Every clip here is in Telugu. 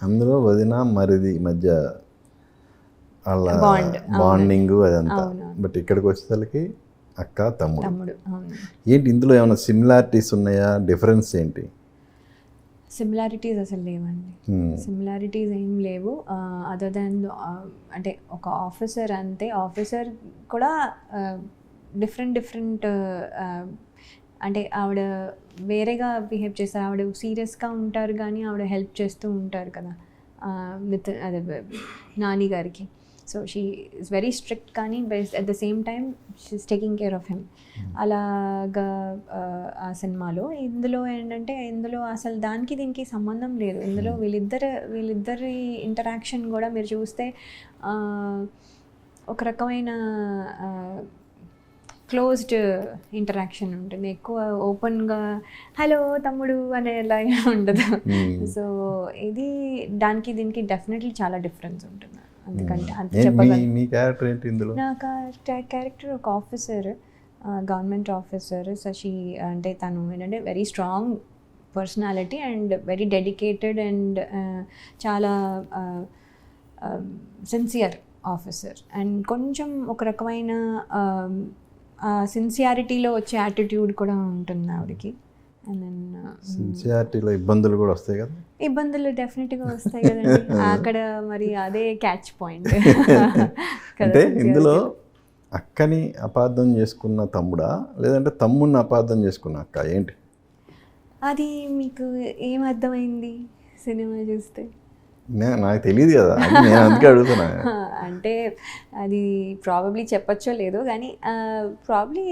అందులో వదిన మరిది మధ్య వాళ్ళ బాండ్ బాండింగ్ అదంతా. అవును. బట్ ఇక్కడికి వచ్చేసరికి అక్క తమ్ముడు. తమ్ముడు అవును. ఏంటి ఇందులో ఏమైనా సిమిలారిటీస్ ఉన్నాయా, డిఫరెన్స్ ఏంటి? సిమిలారిటీస్ అసలు లేవండి. సిమిలారిటీస్ ఏం లేవు అదర్ దాన్ అంటే ఒక ఆఫీసర్ అంతే. ఆఫీసర్ కూడా డిఫరెంట్ అంటే ఆవిడ వేరేగా బిహేవ్ చేస్తారు. ఆవిడ సీరియస్గా ఉంటారు కానీ ఆవిడ హెల్ప్ చేస్తూ ఉంటారు కదా విత్ అదే నాని గారికి. So she is very strict కానీ at the same time she's taking care of him. అలాగా ఆ సినిమాలో. ఇందులో ఏంటంటే ఇందులో అసలు దానికి దీనికి సంబంధం లేదు. ఇందులో వీళ్ళిద్దరి ఇంటరాక్షన్ కూడా మీరు చూస్తే ఒక రకమైన క్లోజ్డ్ ఇంటరాక్షన్ ఉంటుంది. ఎక్కువ ఓపెన్గా హలో తమ్ముడు అనేలా ఉండదు. సో ఇది దానికి దీనికి డెఫినెట్లీ చాలా డిఫరెన్స్ ఉంటుంది. అందుకంటే అంత చెప్పగలను. మీ క్యారెక్టర్ ఏంటి ఇందులో? నా క్యారెక్టర్ ఒక ఆఫీసర్, గవర్నమెంట్ ఆఫీసర్. శశి అంటే తను ఏంటంటే very strong personality and very dedicated and చాలా సిన్సియర్ ఆఫీసర్. అండ్ కొంచెం ఒక రకమైన సిన్సియారిటీలో వచ్చే యాటిట్యూడ్ కూడా ఉంటుంది ఆవిడకి. అండ్ దెన్ సిన్సియారిటీలో ఇబ్బందులు కూడా వస్తాయి కదా? ఇబ్బందులు డెఫినెట్గా వస్తాయి కదండి. అక్కడ మరి అదే క్యాచ్ పాయింట్. అంటే ఇందులో అక్కని అపార్థం చేసుకున్న తమ్ముడా లేదంటే తమ్ముడిని అపార్థం చేసుకున్న అక్క ఏంటి? అది మీకు ఏం అర్థమైంది సినిమా చూస్తే? నాకు తెలియదు కదా, నేను అందుకే అడుగుతున్నా. అంటే అది ప్రాబబ్లీ చెప్పచ్చో లేదో కానీ ప్రాబ్లీ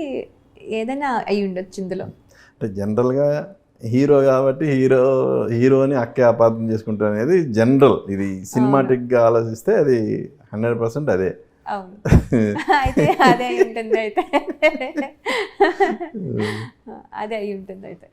ఏదైనా అయి ఉండొచ్చు ఇందులో. అంటే జనరల్గా హీరో కాబట్టి హీరోని అక్కే అపార్థం చేసుకుంటారు అనేది జనరల్. ఇది సినిమాటిక్గా ఆలోచిస్తే అది 100% అదే. అవును, అయితే అదే అయి ఉంటుంది. అయితే అదే అయి ఉంటుంది అయితే.